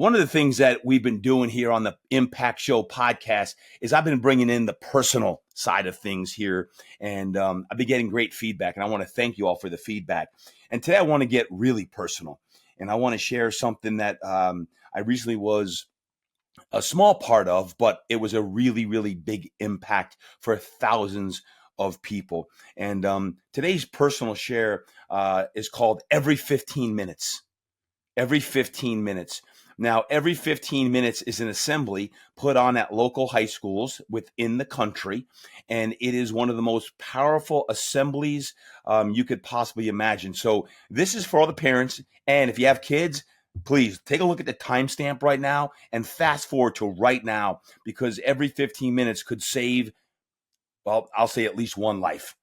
One of the things that we've been doing here on the Impact Show podcast is I've been bringing in the personal side of things here, and I've been getting great feedback, and I want to thank you all for the feedback. And today I want to get really personal, and I want to share something that I recently was a small part of, but it was a really, really big impact for thousands of people. And today's personal share is called Every 15 Minutes. Every 15 minutes. Now, every 15 minutes is an assembly put on at local high schools within the country, and it is one of the most powerful assemblies you could possibly imagine. So this is for all the parents, and if you have kids, please take a look at the timestamp right now and fast forward to right now, because every 15 minutes could save, well, I'll say at least one life.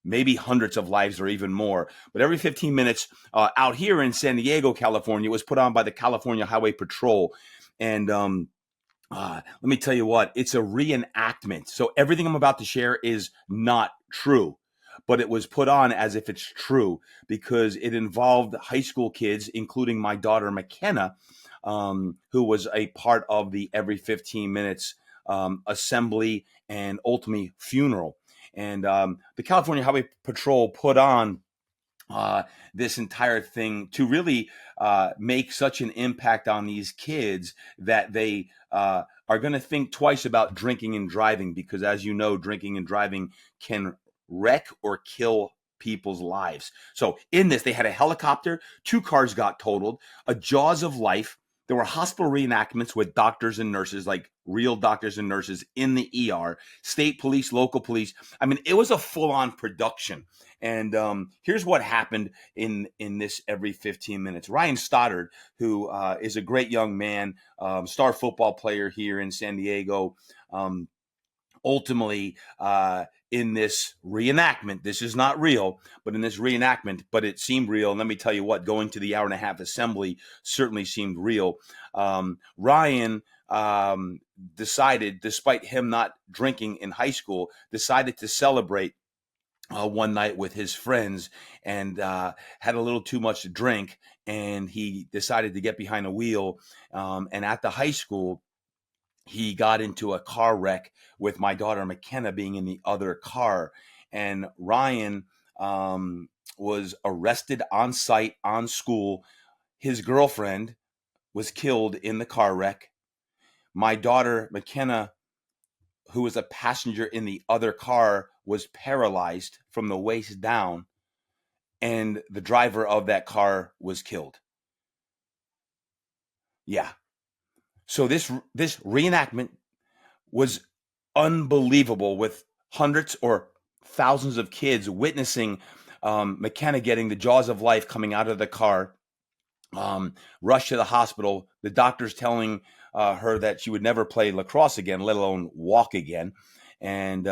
Maybe hundreds of lives or even more. But every 15 minutes out here in San Diego, California, was put on by the California Highway Patrol. And let me tell you what, it's a reenactment. So everything I'm about to share is not true, but it was put on as if it's true because it involved high school kids, including my daughter, McKenna, who was a part of the every 15 minutes assembly and ultimately funeral. And the California Highway Patrol put on this entire thing to really make such an impact on these kids that they are going to think twice about drinking and driving, because as you know, drinking and driving can wreck or kill people's lives. So in this, they had a helicopter, 2 cars got totaled, a Jaws of Life. There were hospital reenactments with doctors and nurses, like real doctors and nurses in the ER, state police, local police. I mean, it was a full-on production. And here's what happened in this every 15 minutes. Ryan Stoddard, who is a great young man, star football player here in San Diego, ultimately in this reenactment, this is not real, but in this reenactment, but it seemed real. And let me tell you what, going to the hour-and-a-half assembly certainly seemed real. Ryan decided, despite him not drinking in high school, decided to celebrate one night with his friends and had a little too much to drink. And he decided to get behind a wheel. And at the high school, he got into a car wreck with my daughter McKenna being in the other car. And Ryan was arrested on site, on school. His girlfriend was killed in the car wreck. My daughter McKenna, who was a passenger in the other car, was paralyzed from the waist down. And the driver of that car was killed. Yeah. So this reenactment was unbelievable, with hundreds or thousands of kids witnessing McKenna getting the Jaws of Life coming out of the car, rushed to the hospital, the doctors telling her that she would never play lacrosse again, let alone walk again. And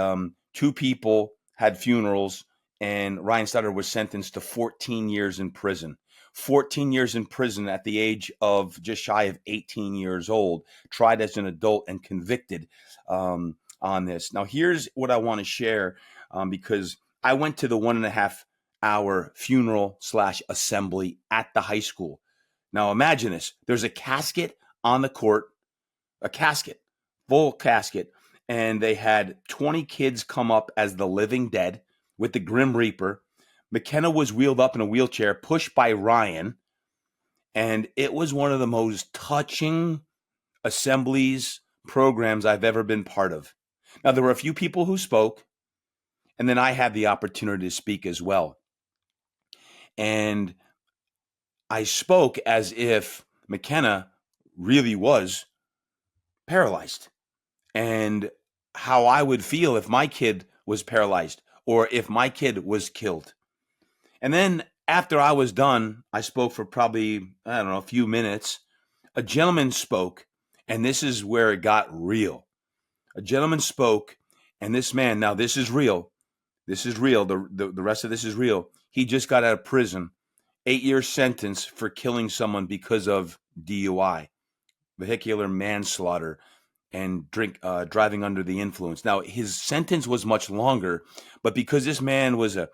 2 people had funerals, and Ryan Stoddard was sentenced to 14 years in prison. 14 years in prison at the age of just shy of 18 years old, tried as an adult and convicted on this. Now, here's what I want to share because I went to the 1.5-hour funeral / assembly at the high school. Now, imagine this. There's a casket on the court, a casket, full casket, and they had 20 kids come up as the living dead with the Grim Reaper. McKenna was wheeled up in a wheelchair, pushed by Ryan, and it was one of the most touching assemblies, programs I've ever been part of. Now, there were a few people who spoke, and then I had the opportunity to speak as well. And I spoke as if McKenna really was paralyzed, and how I would feel if my kid was paralyzed or if my kid was killed. And then after I was done, I spoke for probably, a few minutes. A gentleman spoke, and this is where it got real. A gentleman spoke, and this man, now this is real. This is real. The rest of this is real. He just got out of prison, 8-year sentence for killing someone because of DUI, vehicular manslaughter, and driving under the influence. Now, his sentence was much longer, but because this man was a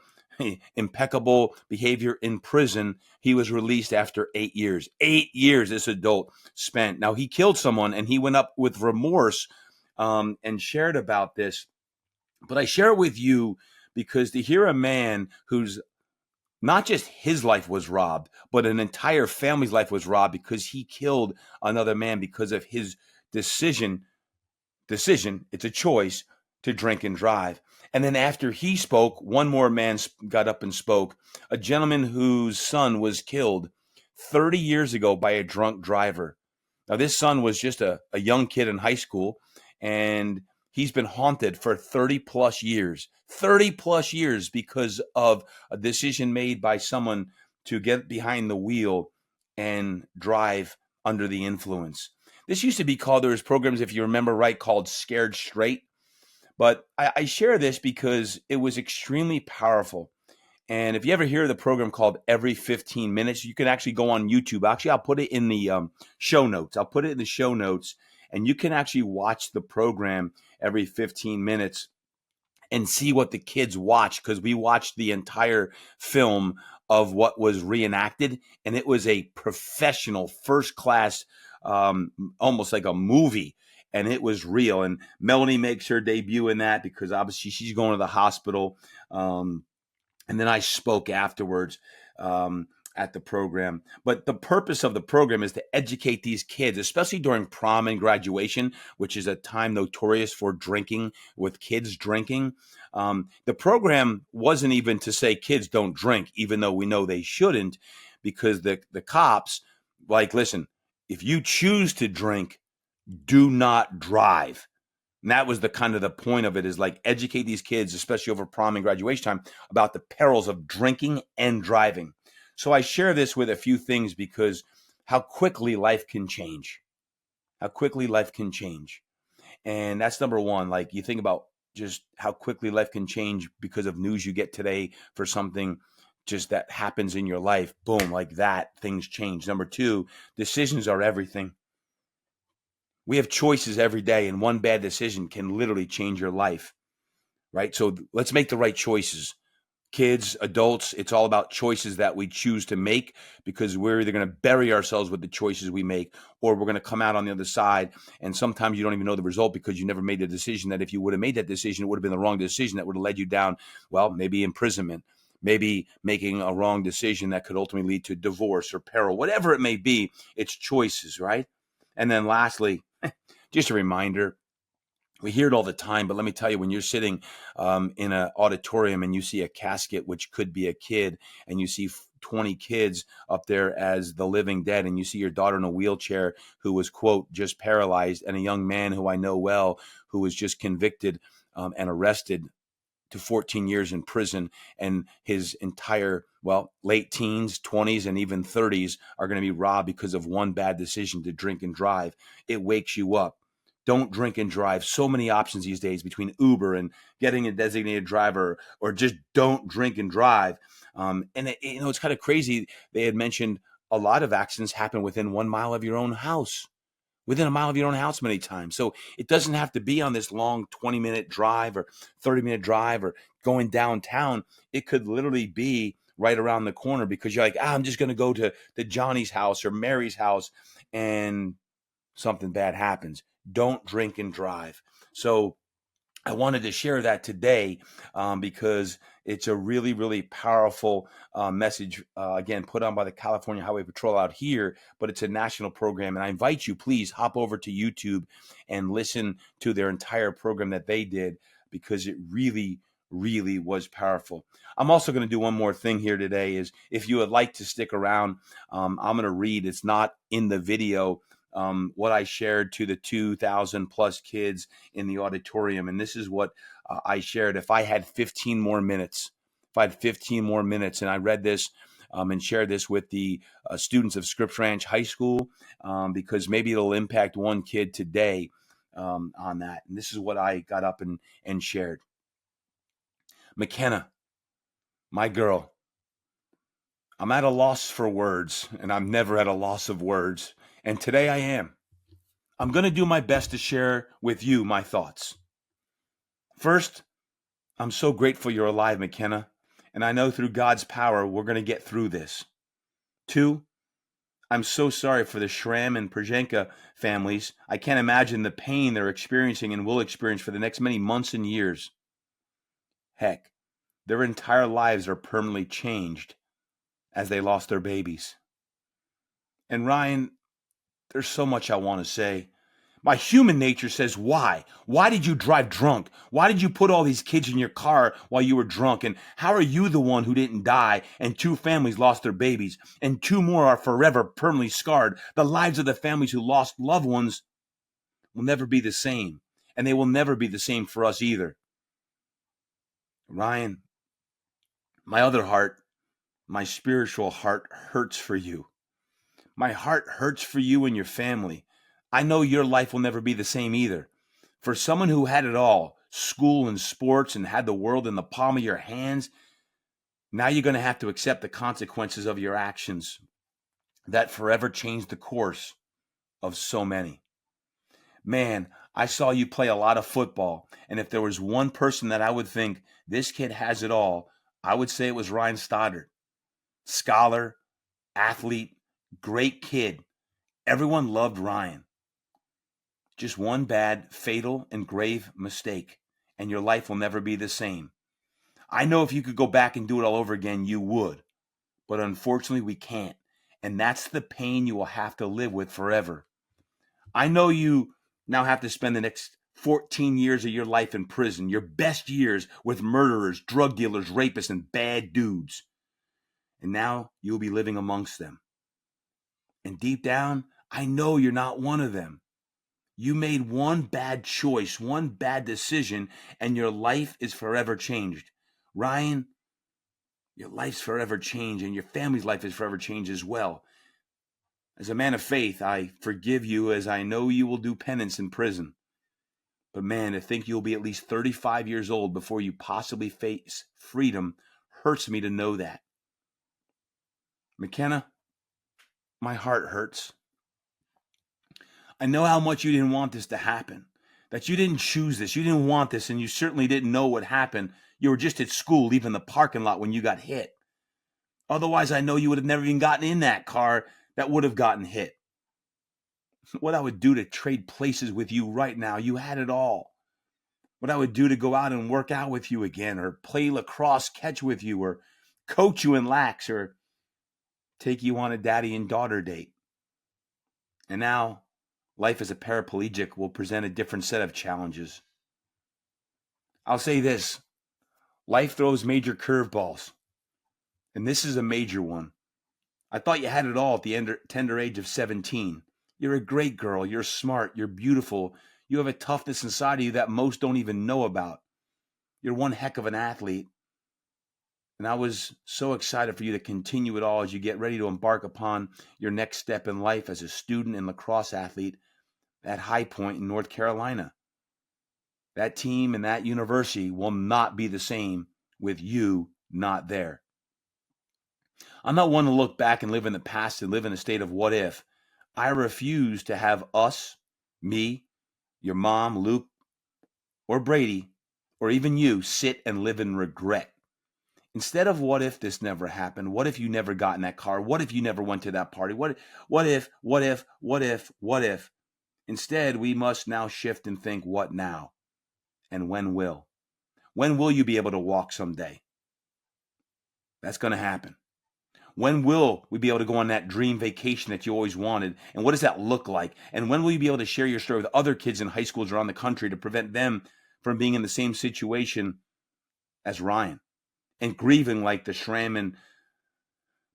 impeccable behavior in prison, he was released after 8 years. 8 years this adult spent. Now, he killed someone and he went up with remorse and shared about this. But I share it with you because to hear a man who's not just his life was robbed, but an entire family's life was robbed because he killed another man because of his decision, it's a choice to drink and drive. And then after he spoke, one more man got up and spoke, a gentleman whose son was killed 30 years ago by a drunk driver. Now, this son was just a young kid in high school, and he's been haunted for 30 plus years, 30 plus years because of a decision made by someone to get behind the wheel and drive under the influence. This used to be called, there was programs, if you remember right, called Scared Straight. But I share this because it was extremely powerful. And if you ever hear the program called Every 15 Minutes, you can actually go on YouTube. Actually, I'll put it in the show notes. I'll put it in the show notes, and you can actually watch the program every 15 minutes and see what the kids watch, because we watched the entire film of what was reenacted, and it was a professional, first class, almost like a movie. And it was real. And Melanie makes her debut in that because obviously she's going to the hospital. And then I spoke afterwards at the program. But the purpose of the program is to educate these kids, especially during prom and graduation, which is a time notorious for drinking, with kids drinking. The program wasn't even to say kids don't drink, even though we know they shouldn't, because the cops, like, listen, if you choose to drink, do not drive. And that was the kind of the point of it, is like educate these kids, especially over prom and graduation time, about the perils of drinking and driving. So I share this with a few things because how quickly life can change, how quickly life can change. And that's number one. Like, you think about just how quickly life can change because of news you get today for something just that happens in your life. Boom, like that, things change. Number two, decisions are everything. We have choices every day, and one bad decision can literally change your life, right? So let's make the right choices. Kids, adults, it's all about choices that we choose to make, because we're either going to bury ourselves with the choices we make, or we're going to come out on the other side. And sometimes you don't even know the result because you never made the decision that if you would have made that decision, it would have been the wrong decision that would have led you down, well, maybe imprisonment, maybe making a wrong decision that could ultimately lead to divorce or peril, whatever it may be. It's choices, right? And then lastly, just a reminder, we hear it all the time, but let me tell you, when you're sitting in an auditorium and you see a casket, which could be a kid, and you see 20 kids up there as the living dead, and you see your daughter in a wheelchair who was, quote, just paralyzed, and a young man who I know well who was just convicted and arrested to 14 years in prison, and his entire, well, late teens, 20s, and even 30s are going to be robbed because of one bad decision to drink and drive. It wakes you up. Don't drink and drive. So many options these days between Uber and getting a designated driver, or just don't drink and drive. It's kind of crazy. They had mentioned a lot of accidents happen within 1 mile of your own house, within a mile of your own house many times. So it doesn't have to be on this long 20-minute drive or 30-minute drive or going downtown. It could literally be right around the corner, because you're like, I'm just going to go to Johnny's house or Mary's house, and something bad happens. Don't drink and drive. So I wanted to share that today because it's a really, really powerful message, again, put on by the California Highway Patrol out here, but it's a national program. And I invite you, please hop over to YouTube and listen to their entire program that they did, because it really, really was powerful. I'm also going to do one more thing here today, is if you would like to stick around, I'm going to read, it's not in the video, what I shared to the 2,000 plus kids in the auditorium. And this is what I shared. If I had 15 more minutes, and I read this and shared this with the students of Scripps Ranch High School, because maybe it'll impact one kid today on that. And this is what I got up and shared. McKenna, my girl, I'm at a loss for words, and I'm never at a loss of words. And today I am. I'm going to do my best to share with you my thoughts. First, I'm so grateful you're alive, McKenna, And I know through God's power, we're going to get through this. 2, I'm so sorry for the Schramm and Przenka families. I can't imagine the pain they're experiencing and will experience for the next many months and years. Heck, their entire lives are permanently changed as they lost their babies. And Ryan, there's so much I want to say. My human nature says, why? Why did you drive drunk? Why did you put all these kids in your car while you were drunk? And how are you the one who didn't die and 2 families lost their babies and 2 more are forever permanently scarred? The lives of the families who lost loved ones will never be the same, and they will never be the same for us either. Ryan, my other heart, my spiritual heart hurts for you. My heart hurts for you and your family. I know your life will never be the same either. For someone who had it all, school and sports, and had the world in the palm of your hands, now you're going to have to accept the consequences of your actions that forever changed the course of so many. Man, I saw you play a lot of football, and if there was one person that I would think, this kid has it all, I would say it was Ryan Stoddard. Scholar, athlete, great kid. Everyone loved Ryan. Just one bad, fatal, and grave mistake, and your life will never be the same. I know if you could go back and do it all over again, you would. But unfortunately, we can't. And that's the pain you will have to live with forever. I know you now have to spend the next 14 years of your life in prison, your best years with murderers, drug dealers, rapists, and bad dudes. And now you'll be living amongst them. And deep down, I know you're not one of them. You made one bad choice, one bad decision, and your life is forever changed. Ryan, your life's forever changed, and your family's life is forever changed as well. As a man of faith, I forgive you as I know you will do penance in prison. But man, to think you'll be at least 35 years old before you possibly face freedom hurts me to know that. McKenna, my heart hurts. I know how much you didn't want this to happen, that you didn't choose this, you didn't want this, and you certainly didn't know what happened. You were just at school, leaving the parking lot when you got hit. Otherwise, I know you would have never even gotten in that car that would have gotten hit. What I would do to trade places with you right now, you had it all. What I would do to go out and work out with you again, or play lacrosse catch with you, or coach you in lax, or take you on a daddy and daughter date. And now, life as a paraplegic will present a different set of challenges. I'll say this, life throws major curveballs, and this is a major one. I thought you had it all at the tender age of 17. You're a great girl, you're smart, you're beautiful, you have a toughness inside of you that most don't even know about. You're one heck of an athlete, and I was so excited for you to continue it all as you get ready to embark upon your next step in life as a student and lacrosse athlete at High Point in North Carolina. That team and that university will not be the same with you not there. I'm not one to look back and live in the past and live in a state of what if. I refuse to have us, me, your mom, Luke, or Brady, or even you sit and live in regret. Instead of what if this never happened? What if you never got in that car? What if you never went to that party? What if? Instead, we must now shift and think, what now? And when will? When will you be able to walk someday? That's going to happen. When will we be able to go on that dream vacation that you always wanted? And what does that look like? And when will you be able to share your story with other kids in high schools around the country to prevent them from being in the same situation as Ryan and grieving like the Schramm and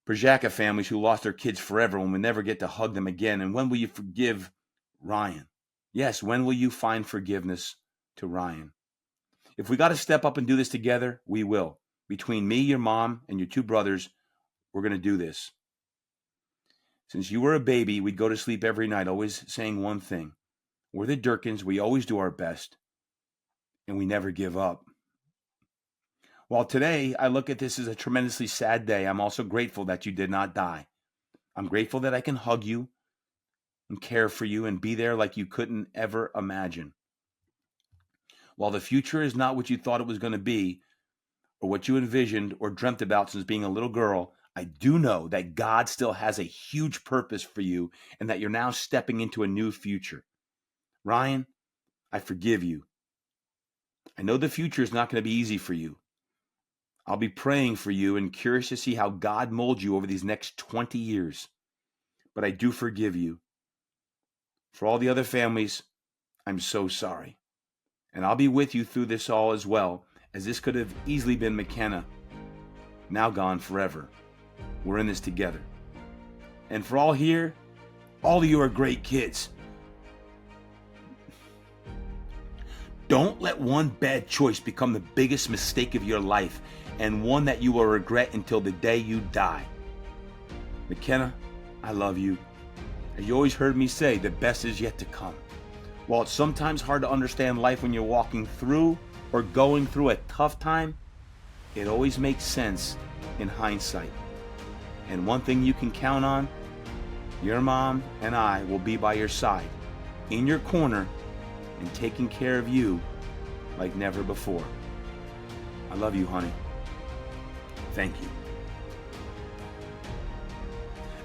Przenka families who lost their kids forever and will never get to hug them again? And when will you forgive Ryan? Yes, when will you find forgiveness to Ryan? If we got to step up and do this together, we will. Between me, your mom, and your 2 brothers, we're going to do this. Since you were a baby, we'd go to sleep every night always saying one thing. We're the Durkins, we always do our best, and we never give up. While today I look at this as a tremendously sad day, I'm also grateful that you did not die. I'm grateful that I can hug you and care for you and be there like you couldn't ever imagine. While the future is not what you thought it was going to be, or what you envisioned or dreamt about since being a little girl, I do know that God still has a huge purpose for you and that you're now stepping into a new future. Ryan, I forgive you. I know the future is not going to be easy for you. I'll be praying for you and curious to see how God molds you over these next 20 years. But I do forgive you. For all the other families, I'm so sorry. And I'll be with you through this all as well, as this could have easily been McKenna, now gone forever. We're in this together. And for all here, all of you are great kids. Don't let one bad choice become the biggest mistake of your life and one that you will regret until the day you die. McKenna, I love you. As you always heard me say, the best is yet to come. While it's sometimes hard to understand life when you're walking through or going through a tough time, it always makes sense in hindsight. And one thing you can count on, your mom and I will be by your side, in your corner, and taking care of you like never before. I love you, honey. Thank you.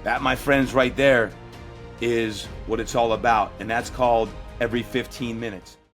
That, my friends, right there is what it's all about, and that's called every 15 minutes.